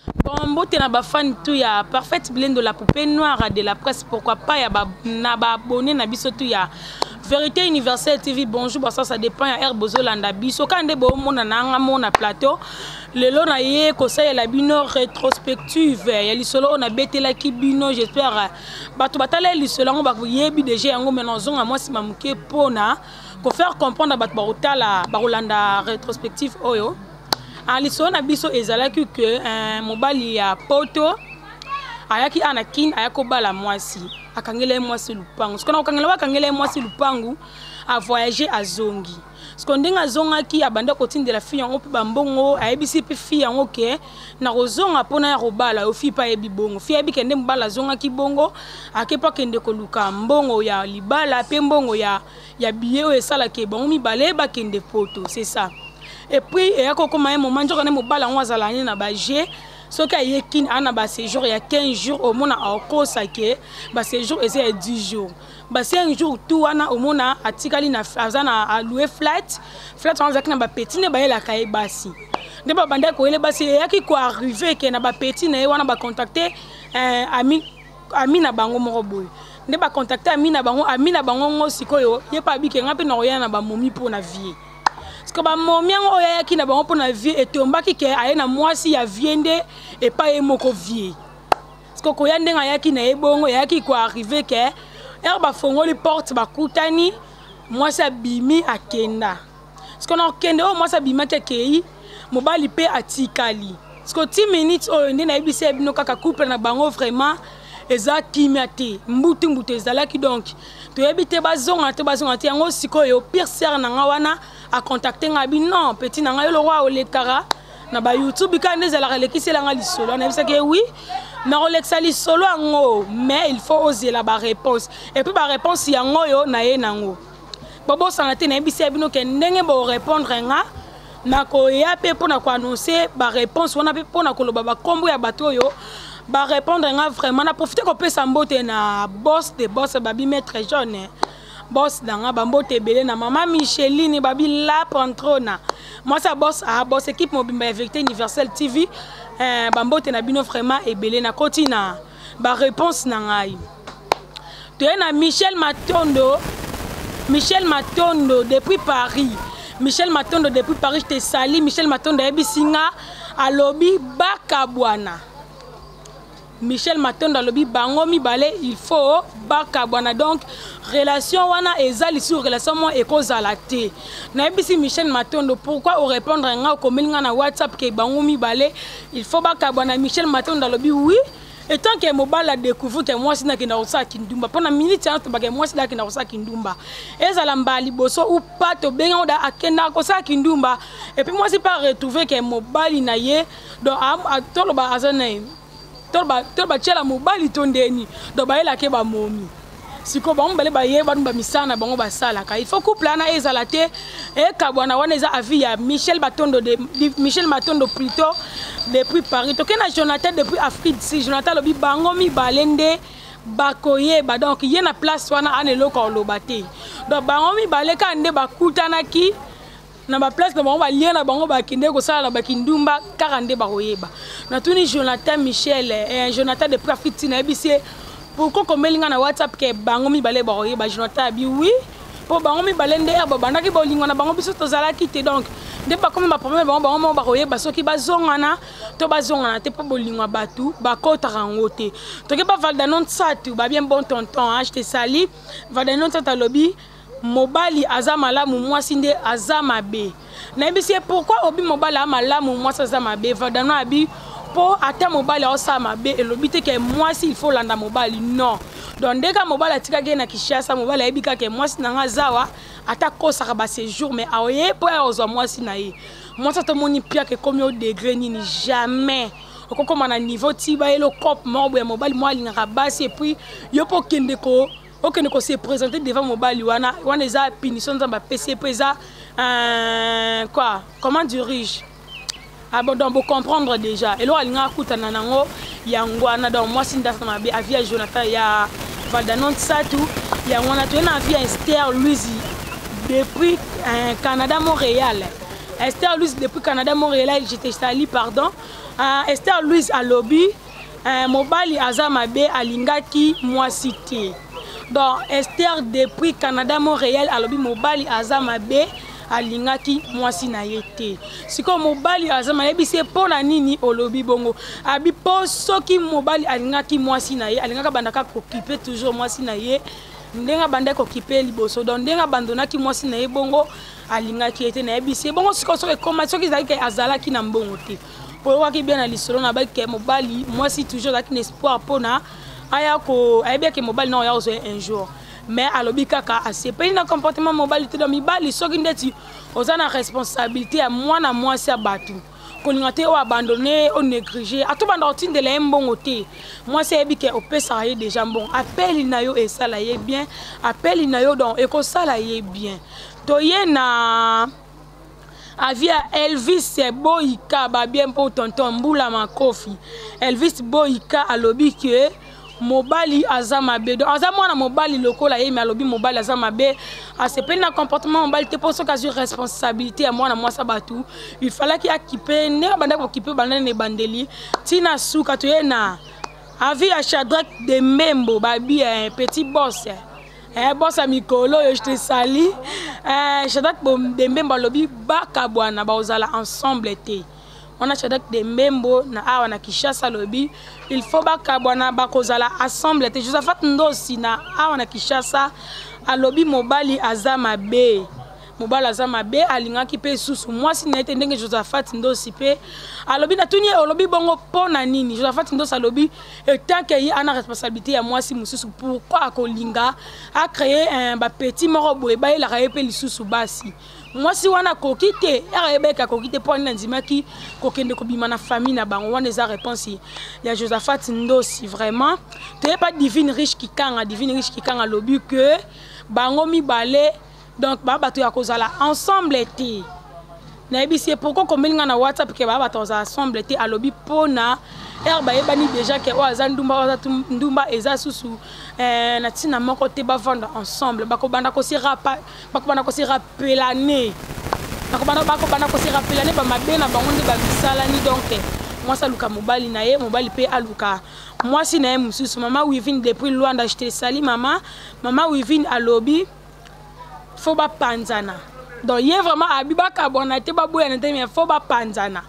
Bon, mbote na ba fan tout ya Parfaite Blend de la poupée noire de la presse, pourquoi pas ya ba na ba abonné na biso tout ya Vérité Universelle TV. Bonjour, bah ça dépend ya Air Bozolanda biso kande bo mona na mona plateau lelo na ye ko sa la bino rétrospective ya lisolo na betela ki bino. J'espère bato batala lisolo ngo ba yebi déjà yango maintenant zonga moi si mamuke pona ko faire comprendre bato ba utala ba Rolanda rétrospective oyo. En lisolo na biso ezalaki que mobali ya poto ayaki anakin ayako bala mwasi akangela mwasi lupangu sikona okangela wakangela mwasi lupangu a voyager à zongi sikondenga zonga ki abanda kotindela fille yango pe bambongo ayebisi pe fille yango ke na kozonga pona ya robala ofi pa yebi bongo fille yebi kende mbala zonga ki bongo akepa kende koluka mbongo ya libala pe mbongo ya biye o esala ke bongo mibale ba kende poto, c'est ça. Et puis il y a comme un moment je connais mon bal en wazalani na baje ce qui est kin ana ba séjour il y a 15 jours au mona a kosa ke ba séjour et c'est 10 jours ba 5 jours tout ana au mona atikali na azana a louer flat on zaki na ba petit ne ba yela kai basi ne ba banda ko ele basi ya ki ko arriver ke na ba petit na wana ba contacter ami na bango moko boy ne ba contacter ami na bango ngo sikoyo ye pa bi ke ngapi na oyana ba momi pour na vie. Parce que ba momiango oya ki na bango pour na vie et tombaki ke aye na mwasi ya viende et pas emoko vie. Parce que ko yande nga yaki na ebongo yaki ko arriver ke er ba fongoli porte ba kutani mwasi abimi akenda. Parce que na kende o mwasi abima kekei mobali pe atikali. Parce que 10 minutes o ndé na ebise bino kaka couple na bango vraiment eza kimate mbutu ezalaki donc to yebite bazonga te yango sikoyo pire sœur na nga wana a contacter ngabi non petit na nga yo le roi olekara na ba YouTube ka ndezala relekisela nga lisolo na bisaka oui na rolekisa lisolo ngo mais il faut oser la ba réponse et puis ba réponse yango yo na ye nango bobo sanate na ebise bino ke ndenge bo répondre nga na ko ya pe pona ko annoncer ba réponse wana pe pona ko loba ba kombo ya bato yo ba répondre nga vraiment na profiter ko pesa mbote na boss de boss babi maître jeune boss danga bambote belé na maman Micheline babi la pantrona moi ça boss équipe mobimba Vérité Universelle TV bambote na bino vraiment ebelé na kotina ba réponse na ngai to na Michel Matondo depuis Paris. Michel Matondo depuis Paris, je te sali. Michel Matondo ebisinga alobi bakabwana. Michel Matondo alobi bango mibale il faut bakabwana donc relation wana ezali sur relation moi ekozala te. Na ebisi Michel Matondo pourquoi au répondre nga komelinga na WhatsApp ke bango mibale il faut bakabwana. Michel Matondo alobi oui. Et tant que mobile a découvert que moi c'est na kina rosa kindumba pendant minute hein to ba que moi c'est na kina rosa kindumba ezala mbali boso ou pas to benga oda akenda ko sa kindumba et puis moi c'est pas retrouver que mobile na ye donc a tolo ba azana tolo ba chela mobile tondeni do ba ela ke ba momi siko ba mbele ba ye ba misana bango ba sala ka il faut couple ana ezala te e kabwana wana eza avis ya Michel Matondo plutôt depuis Paris to kena Jonathan depuis Afrique si Jonathan lobi bango mi balende bakoye ba donc ye na place wana anelo ko lobate donc bango mi baleka nde bakutana ki na ba place na bango ba lien na bango ba kinde ko sala ba kindumba 42 bakoyeba na tuni Jonathan Michel Jonathan depuis Afrique na ebise pourquoi comme linga na WhatsApp ke bango mi bale bakoyeba Jonathan bi oui pour bango mi balende ba bandaki bolingo na bango biso tozala kite donc de pas comme ma problème bango bakoyeba soki bazongana to bazongana te pas bolingo batu bakota rangote to ke ba valdanon satu ba bien bon tonton je te sali valdanon tata lobi mobali azamala mu mwasi nde azamabe na ebisi pourquoi obi mobali amala mu mwasi azamabe valdanon abi pour atteindre mobile au sama be et l'obité que moi si il faut landa mobile non donc dès que mobile atika gena kishasa mobile ebika que moi si nanga zawa atako saka ba séjour mais aoye pour ozo moi si na ye moi ça te moni pia que comme au degré ni jamais okoko mana niveau tiba elo cop morbo ya mobile moi linga basi et puis yo po kende ko se présenter devant mobile wana za punition za ba PC pesa quoi comment dirige. Ah bon, donc vous comprendre déjà. Et là, il y a un coup de nango, il y a un guana donc moi si ndasa mabe avia Jonathan il y a Valdanon Satu, il y a on a tenu avia Esther Louise depuis Canada Montréal. Esther Louise depuis Canada Montréal j'étais sali pardon Esther Louise à lobby mobali azamabe alingaki mwasi te donc Esther depuis Canada Montréal à lobby mobali azamabe alingaki mwasi na yete siko mobali azama yebi se pona nini olobi bongo abi po soki mobali alingaki mwasi na ye alingaka bandaka occuper toujours mwasi na ye ndenga bandaka occuper liboso donc ndenga bandonaki mwasi na ye bongo alingaki yete na yebi se bongo siko soki koma soki zalaki azalaki na mbongo te po waki bien na lisolo na ba ke mobali mwasi toujours zaki espoir pona aya ko ayebi ke mobali na ya ozo un jour mais alobi kaka asepeli na comportement mobile te do mibali soki ndeti ozana responsabilité ya mwana mwasi ya batu kolinga te o abandonner o négliger atobanda otindela mbongo te mwasi yebi ke opesa ye déjà bon appeli na yo esala ye bien appeli na yo donc ekosala ye bien to ye na avia Elvis Boyika ba bien pour tonton Mbula Makofi Elvis Boyika alobi ke mobali azamabe donc azamwana mobali lokola ye mais alobi mobali azamabe asepeli na comportement mobali te pour soka sur responsabilité ya mwana mwasa batu il fallait qu'il acquipe ne banda ko kipe banda ne bandeli tina suka to ye na avi a Shadrach de Membo babi petit boss boss a mikolo yo je te sali Shadrach de Membo alobi baka bwana ba ozala ensemble te on a Shadrach de Membo na awa na Kishasa lobby il faut bakabwana bakozala ensemble te Josephat Ndosi na awa na Kishasa alobi mobali azamabe mobali azamabe alingaki pe susu mwasi na ete ndenge Josephat Ndosi pe alobi na tuni olobi bongo pona nini Josephat Ndosi alobi tant que y a una responsabilité ya mwasi mususu pourquoi akolinga a créer un petit moro boye ba ila ka pe lisusu basi mwasi wana kokite arabeka kokite po na ndimaki kokende ko bima na famille na bango wana eza réponse ya Josephat Ndosi vraiment te pas divine riche kikanga lobi que bango mibale donc ba bato ya kozala ensemble te na ebisi pourquoi komelinga na WhatsApp ke ba bato za ensemble te alobi pona ba yebani déjà ke o azandumba ndumba eza susu na tina moko te ba vendre ensemble bakobanda ko si rappelane bakobanda ko si rappelane ba mabena bango nde ba misala ni donc moi ça luka mobali na ye mobali pe aluka moi si na ye mususu mama Wivine depuis Luanda je te sali mama Wivine à lobby faut ba panzana donc il y a vraiment abiba kabona te ba boya nte mais faut ba panzana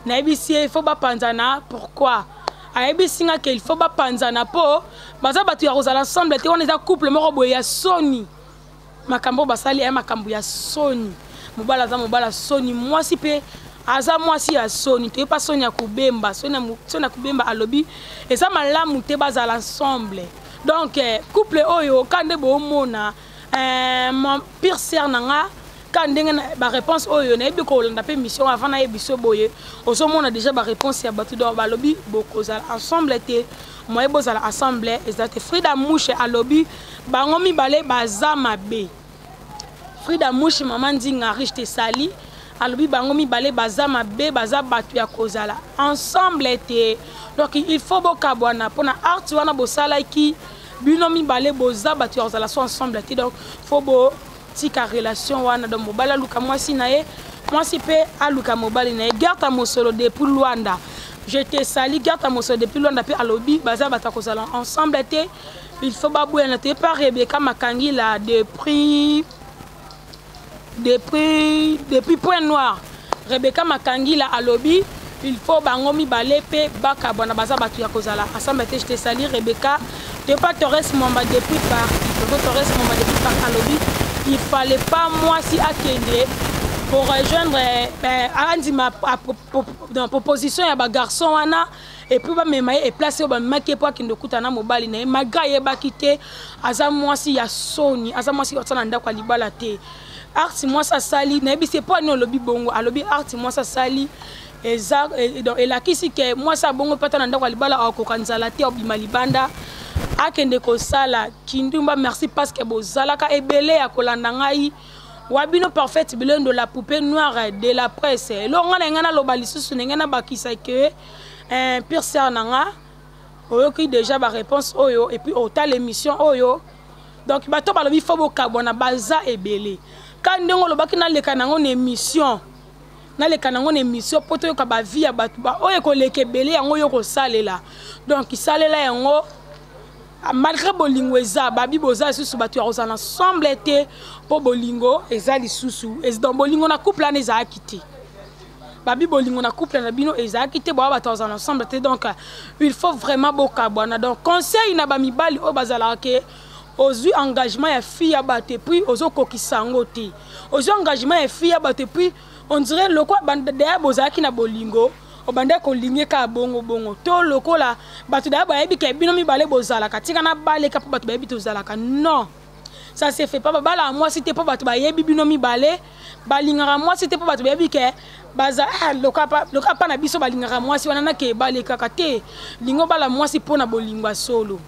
na ebisi il faut ba panzana pourquoi a ebisi nga que il faut ba panzana po baza batu ya kozala ensemble te on est un couple moko boya ya soni makambo basali ya makambo ya soni mobala soni mwasi pe aza mwasi ya soni te pas soni ya kubemba soni ya kubemba alobi eza malamu te bazala ensemble donc couple oyo kande bo mona mon pire sœur nanga quand ba réponse oyo na ebi ko landa pe mission avant na ebiso boye ozo mona déjà ba réponse ya batu do balobi bokozala ensemble te moi bozala ensemble ezate Frida Mouche alobi bango mibale bazamabe Frida Mouche maman ndinga riche te sali alobi bango mibale bazamabe baza batu ya kozala ensemble te donc il faut bokabwana pona art wana bosala ki bino mibale boza batu ya kozala so ensemble te donc faut bo tika relation wana donc mobala luka mwasi na ye mwasi pe aluka mobali na ye garta mosolo depuis Luanda je te sali garta mosolo depuis Luanda pe alobi baza batu ya kozala ensemble te il faut babouya na te pas Rebecca Makangi là depuis Point Noir Rebecca Makangi là alobi il faut bango mibale pe baka bona baza batu ya kozala ensemble te je te sali Rebecca te pas Torres Mamba depuis par alobi il fallait pas moi si akende pour rejoindre dans proposition ya ba garçon wana et puis ba memaye et placer ba make pour akende kutana mobali na magaye ba kite aza moi si ya soni aza moi si otana ndako libala te art moi ça sali na bi c'est pas no lobi bongo alobi art moi ça sali eza donc elakisi ke moi ça bongo patana ndako libala akokanzala te obima libanda akende ko sala kindumba merci parce que bozalaka ebele ya kolanda ngai wabino parfaite bilen de la poupée noire de la presse longa ngana loba lisusu ngana bakisa ke pire sœur nanga oyoki déjà ba réponse oyo et puis ota l'émission oyo donc bato balobi faut bokabona baza ebele quand ndongo lobaki na leka nango na émission na le kanango na émission poto yo ka ba vie ya batu ba oyo ko leke belé yango yo ko salela donc salela yango malgré bolingo eza babi boza susu batu ya kozana ensemble te po bolingo eza lisusu et donc bolingo na couple na eza akité babi bolingo na couple na bino eza akité bo ba kozana ensemble te donc il faut vraiment bokabwana donc conseil na ba mibali o bazala ke ozu engagement ya fille ya baté puis ozo kokisango te ozu engagement ya fille ya baté puis on dirait le quoi bande de bozaki na bolingo obande ko linge ka bongo bongo to lokola batu da ba yebi ke bino mi balé bozala katika na balé ka batu ba yebi tozala ka non ça se fait pas bala moi c'était pas batu ba yebi bino mi balé balingara moi c'était pas batu ba yebi ke baza loka pa na biso balingara moi si wana na ke balé kaka te lingo bala moi si pona bolingwa solo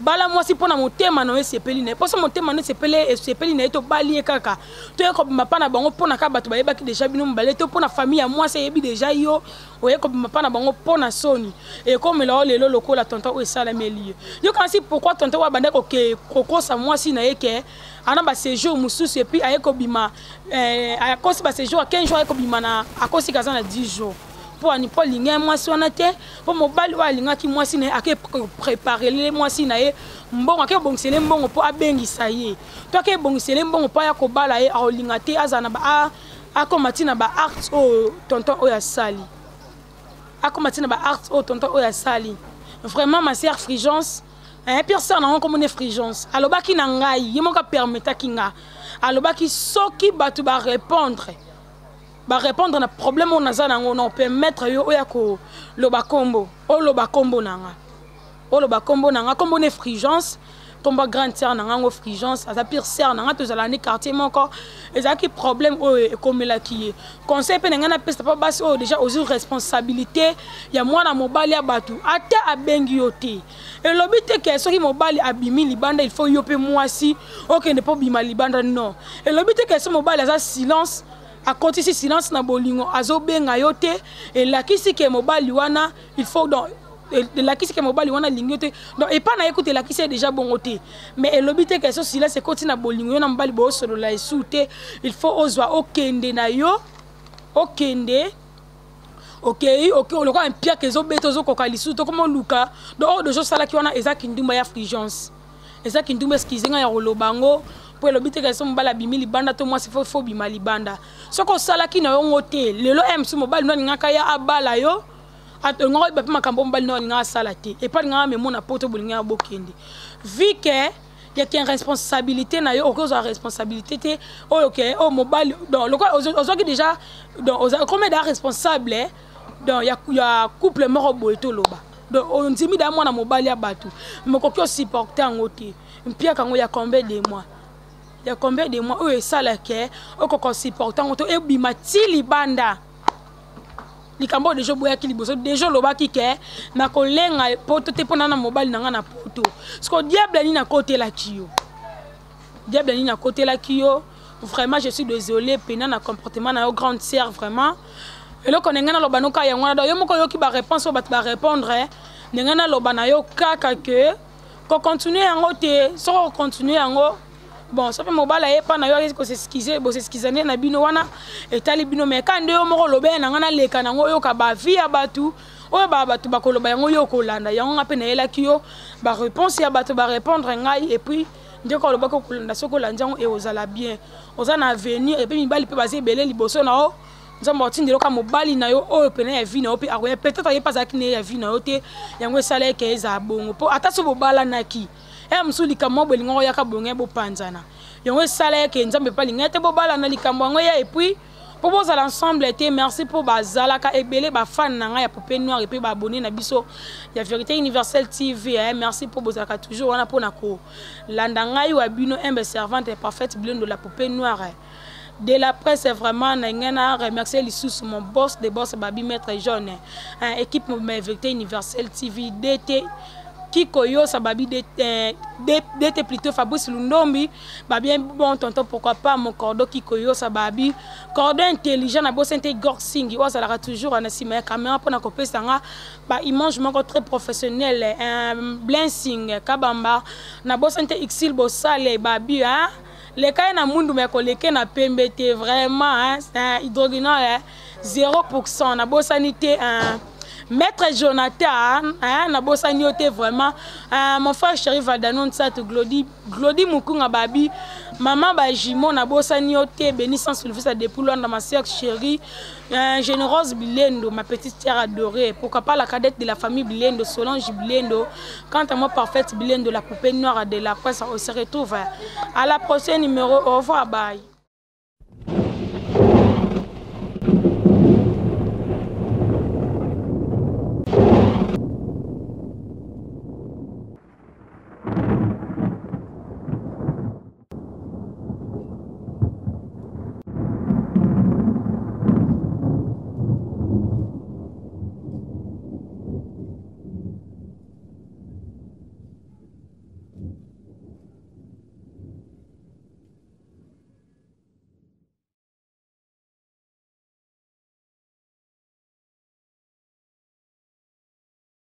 bala moi si pona motema no esepeli ne poso motema no esepeli na to bali kaka to yeko mapana bango pona ka batu bayeba ki déjà bino mbale to pona famille ya moi c'est yebi déjà yo oyeko mapana bango pona soni et comme là lelo lokola tonton o esala meli yo kansi pourquoi tonton wa banda ko ke kokosa moi si na yeke ana ba séjour mususu et puis ayeko bima akosi ba séjour à 15 jours ayeko bima na akosi kaza na 10 jours pour ani pas linga moi si on a te pour mobali wa linga ki moi si na ake préparer les moi si na e mbongo ake bongsele mbongo po abengisa ye to ake bongsele mbongo po ya ko bala e a linga te azana ba akomatina ba art o tonton o ya sali akomatina ba art o tonton o ya sali vraiment ma sœur Frigence pire sœur na comme on est Frigence alobaki na ngai yemoka permettre kinga alobaki soki batu ba répondre na problème on a on peut mettre yo oyako loba combo nanga comme on est Frigence comme grande sœur nanga ngo Frigence aza pire sœur nanga tozala ni quartier moko ezaki problème o comme la qui conseil pe nanga na pesa pas basi o déjà aux responsabilité ya mwana mobali ya batu ata abengi yote et l'obité que soki mobali abimi libanda il faut yope mwasi OK ne pas bima libanda non et l'obité que so mobali aza silence à côté si silence na bolingo azobenga yote et la kisi ke mobali wana il faut donc la kisi ke mobali wana lingote donc et pas na écouter la kisi déjà bon côté mais l'obité que so silence c'est côté na bolingo na mobali bo solo la soute il faut ozwa okende na yo okende OK le quoi un pire que zo beto zo kokali soute comme luka donc de jo sala ki wana ezaki ndumba ya Frigence ezaki ndumba skizinga ya rolobango pour le but que son mbala bimi libanda to moi c'est faut bima libanda soko sala ki na yo ngote lelo MC mobile no ngaka ya abala yo atongo ba pima kambo mbali no ngaka sala te et pas ngaka memo na poto bolinga bokende vu que il y a une responsabilité na yo okozo responsabilité te OK oh mobile donc le quoi ozoki déjà donc combien de responsable donc il y a couple mort boeto loba donc on dimi da mwana mobile ya batu moko ko supporter ngote mpia kango ya combien de mois il y a combien de mois où est ça là que au qu'on supporte on et bimati libanda likambo de jo boya ki liboso déjà loba ki ke na kolenga poto te pona na mobile nanga na poto parce que diable ni na côté la kio vraiment je suis désolé pena na comportement na grande sœur vraiment et là qu'on engana loba no ka ya ngwana do yo moko yo ki ba réponse ba répondre ngana loba na yo kaka que ko continuer yango te so continuer yango bon ça fait mobile et pas na yo ko s'excuser bo s'excuser na bino wana etali bino mais quand yo moko lobe na ngana leka nango yo ka ba vie ya batu oyo ba batu ba koloba yango yo ko landa yango ngape na yela ki yo ba réponse ya batu ba répondre ngai et puis ndeko loba ko kolanda soko lanjango et ozala bien ozana avenir et puis mibali pe bazé belé liboso na o nzambo tindelo ka mobali na yo oyo pena ya vie na yo pe akoya peut-être ye pas akine ya vie na yo te yango esala ke eza bongo po ata so bobala naki msuli kamo bolingo ya ka bonge bo panzana yongo sala ke nzambe pa lingete bo bala na likambo ngo ya et puis pour vos ensemble été merci pour bazala ka ebele ba fan na nga ya Poupée Noire et puis ba abonné na biso ya Vérité Universelle TV merci pour bozaka toujours wana pona ko landa ngai wa bino humble servante et parfaite blonde de la Poupée Noire de la presse vraiment na ngana remercier lisusu mon boss de boss babi maître jaune équipe Vérité Universelle TV DT Kikoyo sababi d'été plutôt Fabrice Lundombi ba bien bon tonton pourquoi pas mon cordon Kikoyo sababi cordon intelligent na boss Gor Singi wa sala toujours en asima caméra pour na kopesa nga ba image moko très professionnel un blessing kabamba na boss Xil Bosale babi Les cas na mundu mais koleke na PMBT vraiment hein, c'est hydroguinol 0%. Na bosanité Maître Jonathan, hein, na bosani ote vraiment. Mon frère chéri Valdanon Sato Glody Mukunga Babi, maman Bajimo na bosani ote bénissance le fils de Poulon dans ma sœur chérie, Généreuse Bilendo, ma petite sœur adorée. Pourquoi pas la cadette de la famille Bilendo, Solange Bilendo. Quant à moi parfaite Bilendo, la poupée noire de la presse, on se retrouve à la prochaine numéro. Au revoir, bye.